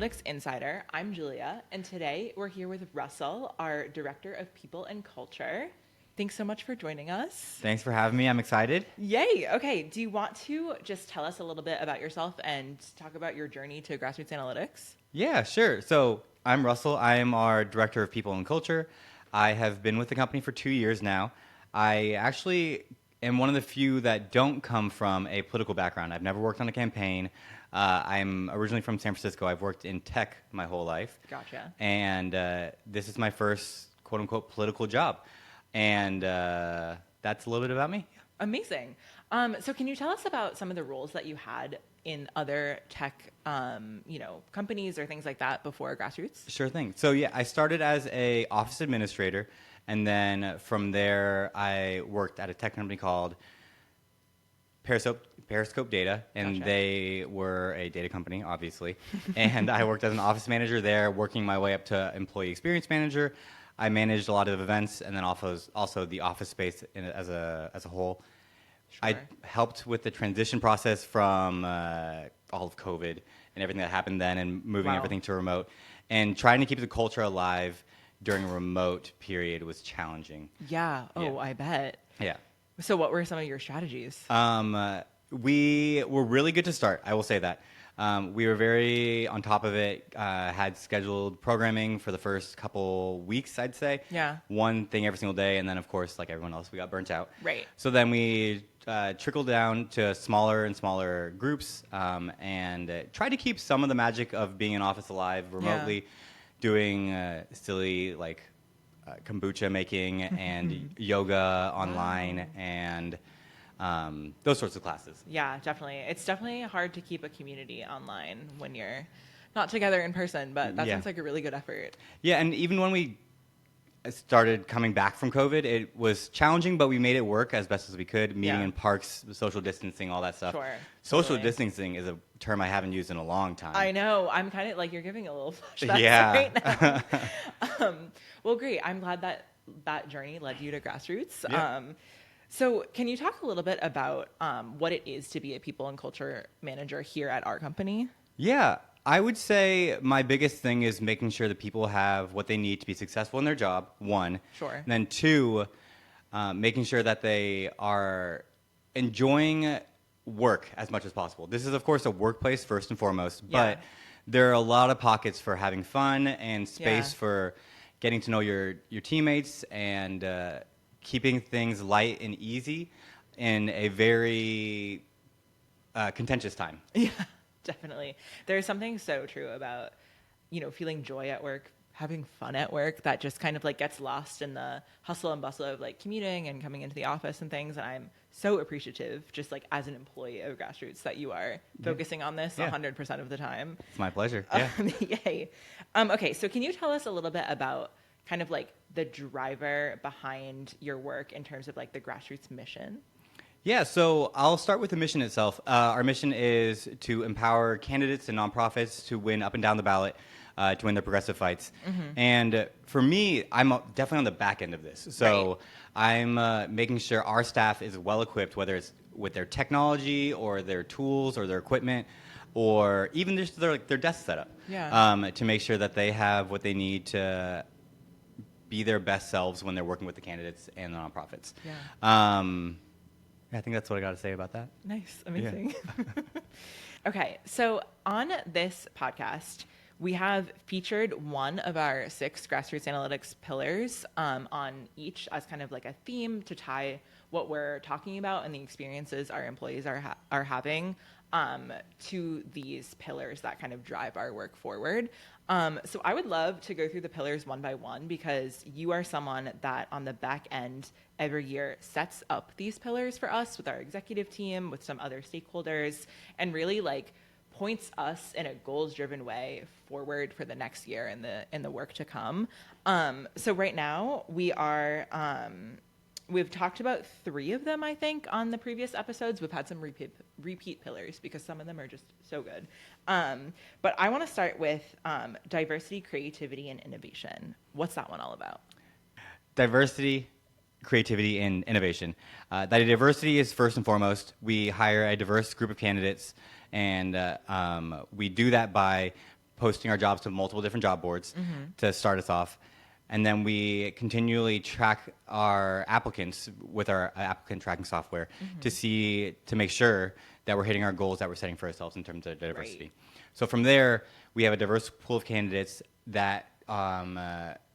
Analytics Insider. I'm Julia, and today we're here with Russell, our Director of People and Culture. Thanks so much for joining us. Thanks for having me. I'm excited. Yay! Okay, do you want to just tell us a little bit about yourself and talk about your journey to grassroots analytics? Yeah, sure. So I'm Russell. I am our Director of People and Culture. I have been with the company for 2 years now. I actually am one of the few that don't come from a political background. I've never worked on a campaign. I'm originally from San Francisco. I've worked in tech my whole life. Gotcha. And this is my first quote-unquote political job. And that's a little bit about me. Amazing. So can you tell us about some of the roles that you had in other tech, companies or things like that before Grassroots? Sure thing. So yeah, I started as a office administrator, and then from there I worked at a tech company called Periscope Data, and Gotcha. they were a data company, obviously. And I worked as an office manager there, working my way up to employee experience manager. I managed a lot of events, and then also the office space as a whole. I Sure. helped with the transition process from all of COVID and everything that happened then, and moving Wow. everything to remote, and trying to keep the culture alive during a remote period was challenging. Yeah. Oh, Yeah. I bet. Yeah. So what were some of your strategies? We were really good to start. I will say that. We were very on top of it. Had scheduled programming for the first couple weeks, I'd say. Yeah. One thing every single day, and then of course, like everyone else, we got burnt out. Right. So then we trickled down to smaller and smaller groups, and tried to keep some of the magic of being in office alive remotely, doing silly like kombucha making and yoga online Wow. and those sorts of classes. Yeah, definitely. It's definitely hard to keep a community online when you're not together in person, but that Yeah. sounds like a really good effort. Yeah, and even when we started coming back from COVID, it was challenging, but we made it work as best as we could, meeting Yeah. in parks, social distancing, all that stuff. Sure, Social totally. distancing is a term I haven't used in a long time. I know. I'm kind of like you're giving a little flashbacks Yeah. right now. Well, great. I'm glad that that journey led you to Grassroots. Yeah. So can you talk a little bit about what it is to be a people and culture manager here at our company? Yeah, I would say my biggest thing is making sure that people have what they need to be successful in their job, one. Sure. And then two, making sure that they are enjoying work as much as possible. This is, of course, a workplace first and foremost, but Yeah. there are a lot of pockets for having fun and space Yeah. for getting to know your teammates and keeping things light and easy in a very contentious time. Yeah, definitely. There's something so true about, feeling joy at work, having fun at work that just kind of like gets lost in the hustle and bustle of like commuting and coming into the office and things. And I'm so appreciative, just like as an employee of Grassroots, that you are focusing on this Yeah. 100% of the time. It's my pleasure. Yeah. Yay. Okay, so can you tell us a little bit about kind of like the driver behind your work in terms of like the Grassroots mission? Yeah, so I'll start with the mission itself. Our mission is to empower candidates and nonprofits to win up and down the ballot, to win their progressive fights. And for me, I'm definitely on the back end of this. So I'm making sure our staff is well equipped, whether it's with their technology or their tools or their equipment, or even just their desk setup, Yeah. to make sure that they have what they need to be their best selves when they're working with the candidates and the nonprofits. Yeah. I think that's what I got to say about that. Nice. Amazing. Okay. So on this podcast, we have featured one of our 6 grassroots analytics pillars on each as kind of like a theme to tie what we're talking about and the experiences our employees are having to these pillars that kind of drive our work forward. So I would love to go through the pillars one by one because you are someone that on the back end every year sets up these pillars for us with our executive team, with some other stakeholders, and really like points us in a goals-driven way forward for the next year and the work to come. So right now we are. We've talked about 3 of them, I think, on the previous episodes. We've had some repeat pillars because some of them are just so good. But I want to start with diversity, creativity, and innovation. What's that one all about? Diversity, creativity, and innovation. That diversity is first and foremost. We hire a diverse group of candidates, and we do that by posting our jobs to multiple different job boards to start us off. And then we continually track our applicants with our applicant tracking software to make sure that we're hitting our goals that we're setting for ourselves in terms of diversity. Right. So from there, we have a diverse pool of candidates that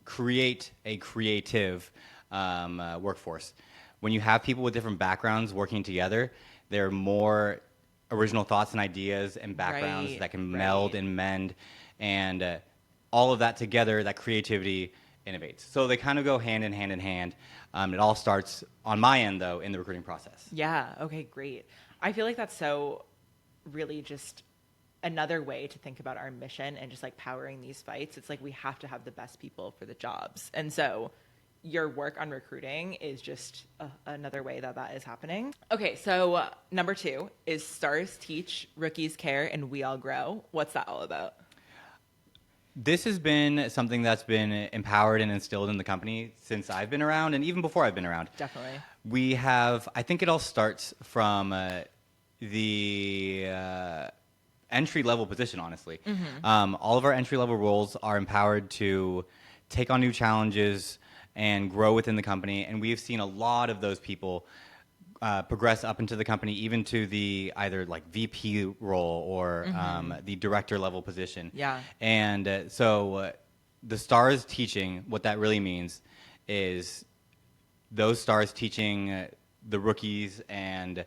create a creative workforce. When you have people with different backgrounds working together, there are more original thoughts and ideas and backgrounds that can meld and mend, and all of that together, that creativity innovates. So they kind of go hand in hand in hand. It all starts on my end, though, in the recruiting process. Yeah. Okay, great. I feel like that's so really just another way to think about our mission and just like powering these fights. It's like we have to have the best people for the jobs. And so your work on recruiting is just another way that that is happening. Okay, so number 2 is Stars Teach, Rookies Care, and We All Grow. What's that all about? This has been something that's been empowered and instilled in the company since I've been around, and even before I've been around. Definitely. We have, I think it all starts from the entry-level position, honestly. All of our entry-level roles are empowered to take on new challenges and grow within the company, and we've seen a lot of those people progress up into the company, even to the either like VP role or the director level position. Yeah. And so the Stars Teaching, what that really means is those stars teaching the rookies, and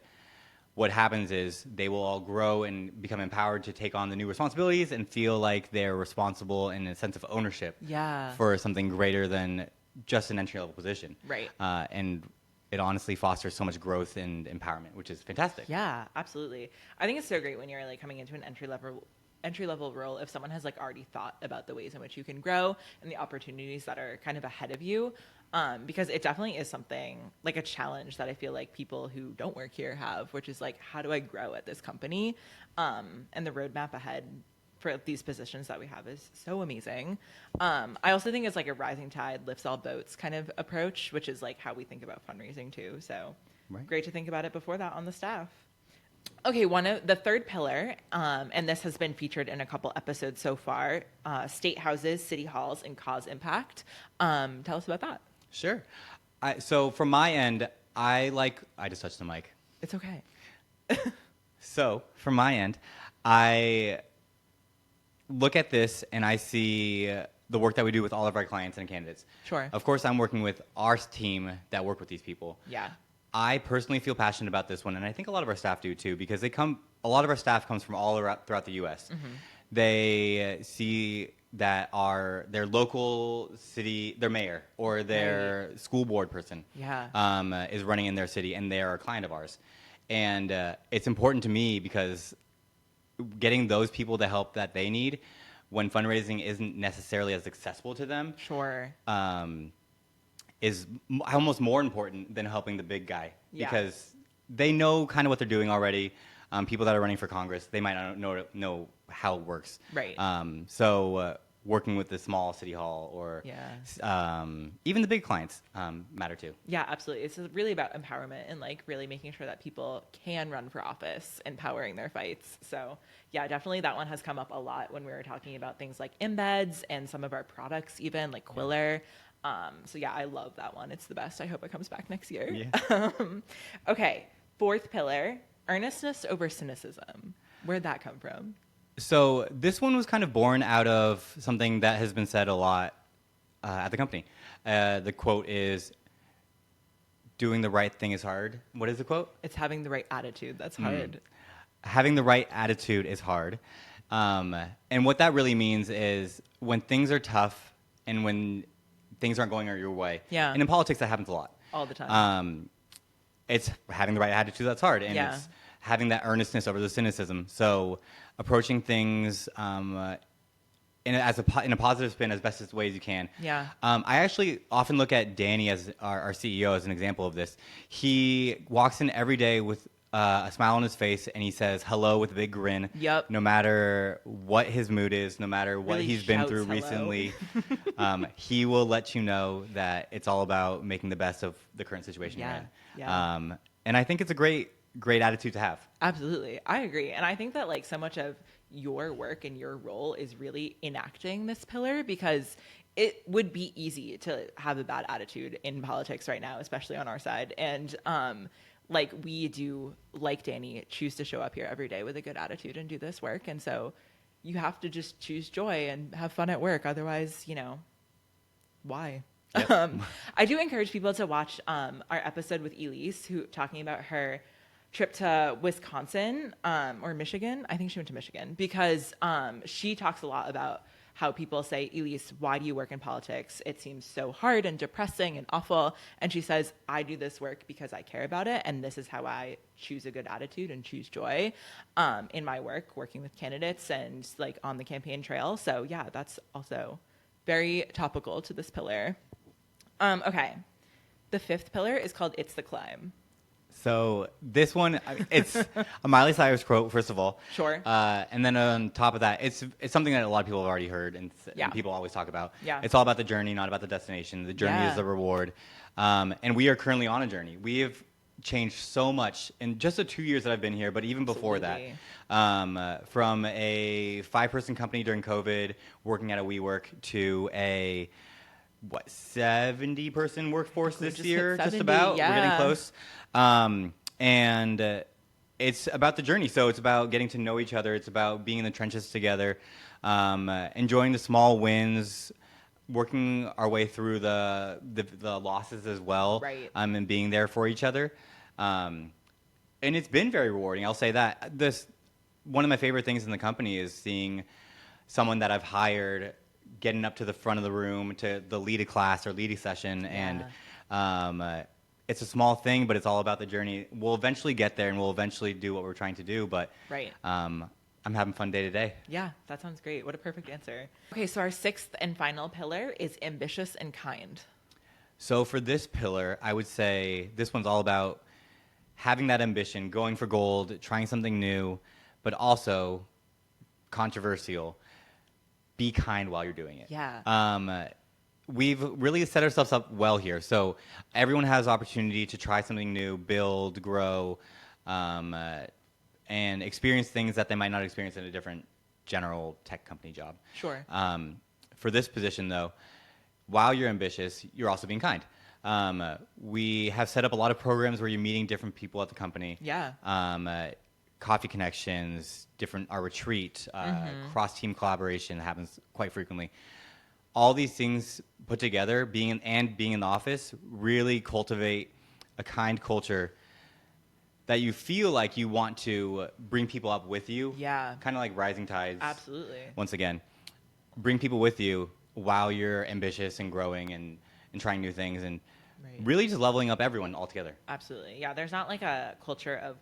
what happens is they will all grow and become empowered to take on the new responsibilities and feel like they're responsible in a sense of ownership for something greater than just an entry level position. Right. And it honestly fosters so much growth and empowerment, which is fantastic. Yeah, absolutely. I think it's so great when you're like coming into an entry level role, if someone has like already thought about the ways in which you can grow and the opportunities that are kind of ahead of you, because it definitely is something like a challenge that I feel like people who don't work here have, which is like, how do I grow at this company? And the roadmap ahead for these positions that we have is so amazing. I also think it's like a rising tide lifts all boats kind of approach, which is like how we think about fundraising too. So great to think about it before that on the staff. Okay, one of the third pillar, and this has been featured in a couple episodes so far, state houses, city halls, and cause impact. Tell us about that. Sure. So from my end, I just touched the mic. It's okay. So from my end, I look at this and I see the work that we do with all of our clients and candidates. Sure. Of course, I'm working with our team that work with these people. Yeah. I personally feel passionate about this one, and I think a lot of our staff do too, because a lot of our staff comes from all around, throughout the U.S. They see that their local city, their mayor or their school board person is running in their city, and they're a client of ours. And it's important to me because getting those people the help that they need when fundraising isn't necessarily as accessible to them is almost more important than helping the big guy, because they know kind of what they're doing already. People that are running for Congress, they might not know how it works. Right. So working with the small city hall or even the big clients matter too. Yeah, absolutely. It's really about empowerment and like really making sure that people can run for office, empowering their fights. So yeah, definitely that one has come up a lot when we were talking about things like embeds and some of our products, even like Quiller. So yeah, I love that one. It's the best. I hope it comes back next year. Yeah. Okay, fourth pillar, earnestness over cynicism. Where'd that come from? So this one was kind of born out of something that has been said a lot at the company. The quote is, "Doing the right thing is hard." What is the quote? It's having the right attitude. That's hard. Having the right attitude is hard. And what that really means is when things are tough and when things aren't going your way. Yeah. And in politics, that happens a lot. All the time. It's having the right attitude that's hard. And it's having that earnestness over the cynicism. So approaching things in a positive spin as best as way as you can. Yeah. I actually often look at Danny as our CEO as an example of this. He walks in every day with a smile on his face, and he says hello with a big grin. Yep. No matter what his mood is, no matter what Really he's been through shouts recently, he will let you know that it's all about making the best of the current situation you're in. Yeah. And I think it's a great great attitude to have. Absolutely. I agree. And I think that like so much of your work and your role is really enacting this pillar, because it would be easy to have a bad attitude in politics right now, especially on our side. And like we do, like Danny, choose to show up here every day with a good attitude and do this work. And so you have to just choose joy and have fun at work. Otherwise, you know, why? Yep. I do encourage people to watch our episode with Elise, who talking about her trip to Wisconsin or Michigan. I think she went to Michigan, because she talks a lot about how people say, Elise, why do you work in politics? It seems so hard and depressing and awful. And she says, I do this work because I care about it. And this is how I choose a good attitude and choose joy in my work, working with candidates and like on the campaign trail. So yeah, that's also very topical to this pillar. Okay. The fifth pillar is called It's the Climb. So this one, it's a Miley Cyrus quote, first of all. Sure. And then on top of that, it's something that a lot of people have already heard and Yeah. people always talk about. Yeah. It's all about the journey, not about the destination. The journey Yeah. is the reward. And we are currently on a journey. We have changed so much in just the 2 years that I've been here, but even before that. From a 5-person company during COVID, working at a WeWork, to a 70-person workforce this just year, hit just 70, about. yeah. We're getting close. And it's about the journey. So it's about getting to know each other. It's about being in the trenches together, enjoying the small wins, working our way through the losses as well, Right. And being there for each other. And it's been very rewarding. I'll say that. One of my favorite things in the company is seeing someone that I've hired getting up to the front of the room to the lead a class or lead a session. Yeah. And it's a small thing, but it's all about the journey. We'll eventually get there, and we'll eventually do what we're trying to do. But Right. I'm having fun day to day. Yeah, that sounds great. What a perfect answer. Okay, so our sixth and final pillar is ambitious and kind. So for this pillar, I would say this one's all about having that ambition, going for gold, trying something new, but also controversial. Be kind while you're doing it. Yeah. We've really set ourselves up well here. So everyone has opportunity to try something new, build, grow, and experience things that they might not experience in a different general tech company job. Sure. For this position, though, while you're ambitious, you're also being kind. We have set up a lot of programs where you're meeting different people at the company. Yeah. Coffee connections, our retreat, cross-team collaboration that happens quite frequently. All these things put together, being in the office, really cultivate a kind culture that you feel like you want to bring people up with you. Yeah. Kind of like rising tides. Absolutely. Once again, bring people with you while you're ambitious and growing and trying new things, and Right. really just leveling up everyone altogether. Absolutely. Yeah, there's not like a culture of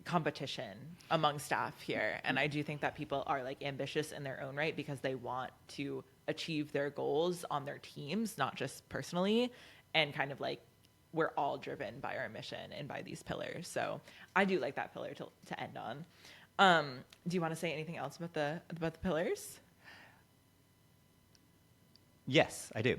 competition among staff here. And I do think that people are like ambitious in their own right because they want to achieve their goals on their teams, not just personally. And kind of like we're all driven by our mission and by these pillars. So I do like that pillar to end on. Do you want to say anything else about the pillars? Yes, I do.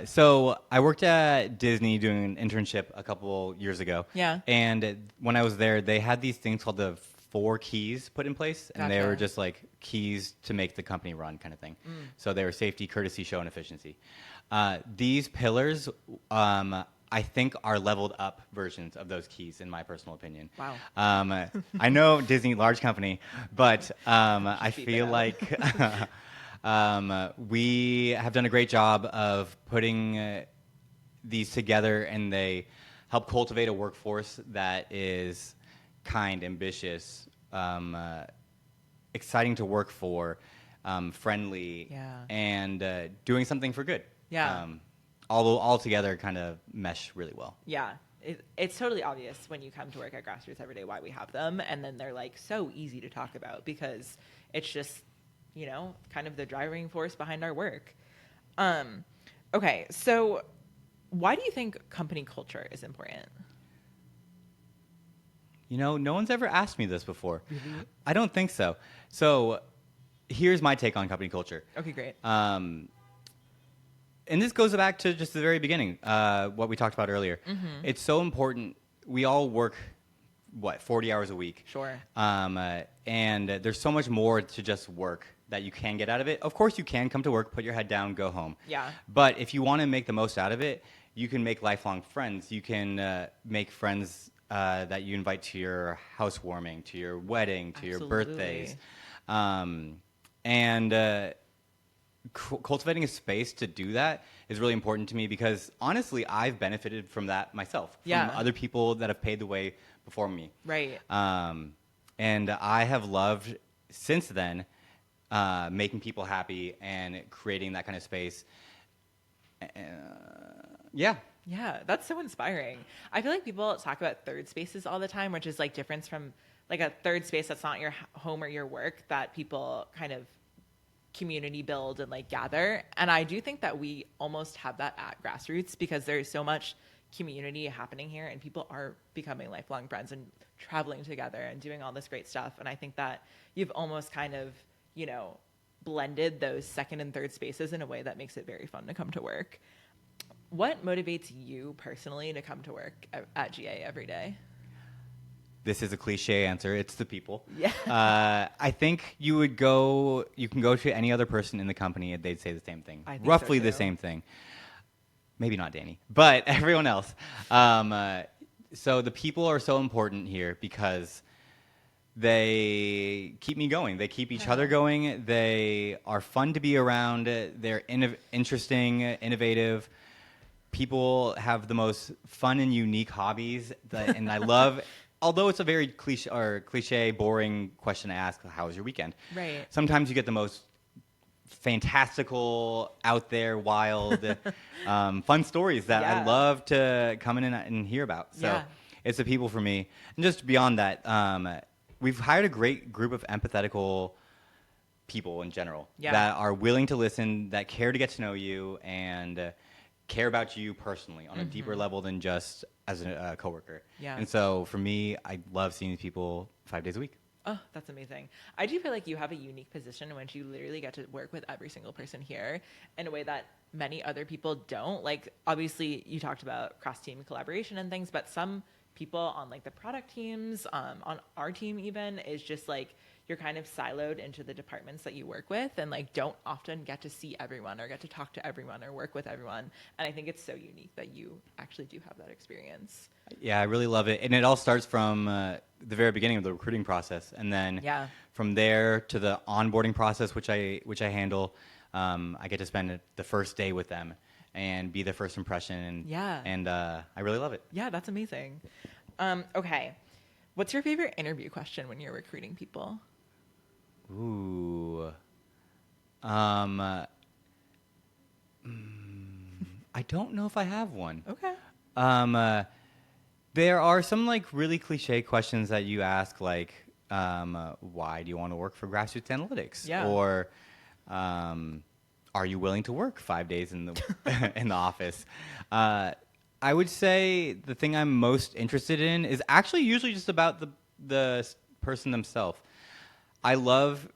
So I worked at Disney doing an internship a couple years ago. Yeah. And when I was there, they had these things called the 4 keys put in place. And they Gotcha. were just like keys to make the company run kind of thing. So they were safety, courtesy, show, and efficiency. These pillars, I think, are leveled up versions of those keys, in my personal opinion. Wow. I know Disney, large company, but I Speak feel it like... we have done a great job of putting these together, and they help cultivate a workforce that is kind, ambitious, exciting to work for, friendly, Yeah. and doing something for good. Yeah. All together kind of mesh really well. Yeah. It's totally obvious when you come to work at Grassroots every day why we have them. And then they're like so easy to talk about because it's just, you know, kind of the driving force behind our work. Okay, so why do you think company culture is important? You know, no one's ever asked me this before. I don't think so. So here's my take on company culture. Okay, great. And this goes back to just the very beginning, what we talked about earlier. It's so important we all work, 40 hours a week. Sure. And there's so much more to just work that you can get out of it. Of course, you can come to work, put your head down, go home. Yeah. But if you want to make the most out of it, you can make lifelong friends. You can make friends that you invite to your housewarming, to your wedding, to your birthdays. Cultivating a space to do that is really important to me because, honestly, I've benefited from that myself, from other people that have paved the way before me. Right. And I have loved, since then, making people happy and creating that kind of space. Yeah. Yeah, that's so inspiring. I feel like people talk about third spaces all the time, which is like different from like a third space that's not your home or your work, that people kind of community build and like gather. And I do think that we almost have that at Grassroots because there's so much community happening here and people are becoming lifelong friends and traveling together and doing all this great stuff. And I think that you've almost kind of, you know, blended those second and third spaces in a way that makes it very fun to come to work. What motivates you personally to come to work at GA every day? This is a cliche answer. It's the people. Yeah. I think you can go to any other person in the company and they'd say the same thing. I think Roughly so the too. same thing. Maybe not Danny, but everyone else. So the people are so important here because they keep me going. They keep each other going. They are fun to be around. They're interesting, innovative. People have the most fun and unique hobbies, and I love. Although it's a very cliche, boring question to ask, how was your weekend? Right. Sometimes you get the most fantastical, out there, wild, fun stories that I love to come in and hear about. So it's the people for me. And just beyond that, we've hired a great group of empathetical people in general that are willing to listen, that care to get to know you, and care about you personally on a deeper level than just as a coworker. Yeah. And so for me, I love seeing these people 5 days a week. Oh, that's amazing. I do feel like you have a unique position in which you literally get to work with every single person here in a way that many other people don't. Like, obviously, you talked about cross-team collaboration and things, but some people on, like, the product teams, on our team even, is just, like, you're kind of siloed into the departments that you work with and, like, don't often get to see everyone or get to talk to everyone or work with everyone. And I think it's so unique that you actually do have that experience. Yeah, I really love it. And it all starts from the very beginning of the recruiting process. And then from there to the onboarding process, which I handle, I get to spend the first day with them and be their first impression. And I really love it. Yeah, that's amazing. Okay. What's your favorite interview question when you're recruiting people? Ooh. I don't know if I have one. Okay. There are some like really cliche questions that you ask, like, why do you want to work for Grassroots Analytics? Yeah. Or, are you willing to work 5 days in the in the office? I would say the thing I'm most interested in is actually usually just about the person themselves. I love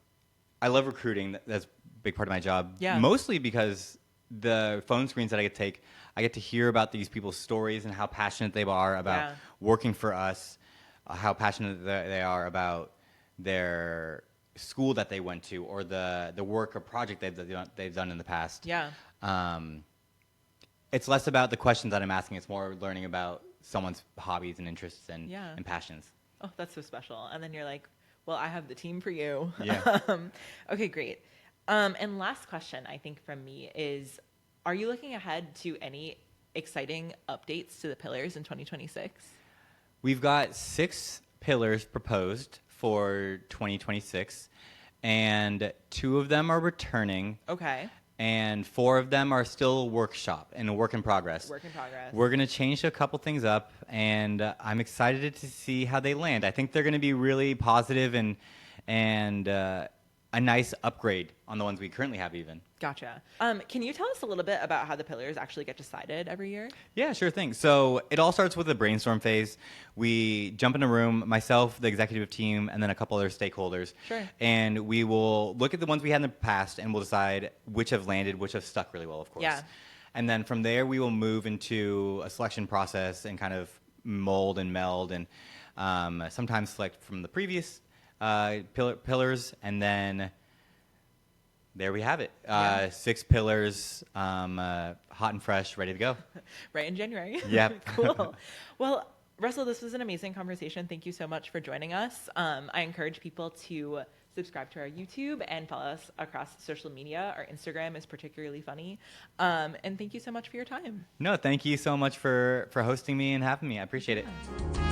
recruiting. That's a big part of my job. Yeah. Mostly because the phone screens that I get to take, I get to hear about these people's stories and how passionate they are about working for us, how passionate they are about their school that they went to, or the work or project they've done in the past. Yeah. It's less about the questions that I'm asking. It's more learning about someone's hobbies and interests and passions. Oh, that's so special. And then you're like, well, I have the team for you. Yeah. Okay, great. And last question, I think, from me is, are you looking ahead to any exciting updates to the pillars in 2026? We've got 6 pillars proposed for 2026, and 2 of them are returning. Okay. And 4 of them are still workshop and a work in progress. Work in progress. We're going to change a couple things up, and I'm excited to see how they land. I think they're going to be really positive and a nice upgrade on the ones we currently have even. Gotcha. Can you tell us a little bit about how the pillars actually get decided every year? Yeah, sure thing. So it all starts with a brainstorm phase. We jump in a room, myself, the executive team, and then a couple other stakeholders. Sure. And we will look at the ones we had in the past, and we'll decide which have landed, which have stuck really well, of course. Yeah. And then from there, we will move into a selection process and kind of mold and meld, and sometimes select from the previous pillars, and then there we have it. 6 pillars, hot and fresh, ready to go. Right in January. Yep. Cool. Well, Russell, this was an amazing conversation. Thank you so much for joining us. I encourage people to subscribe to our YouTube and follow us across social media. Our Instagram is particularly funny. And thank you so much for your time. No, thank you so much for hosting me and having me. I appreciate it.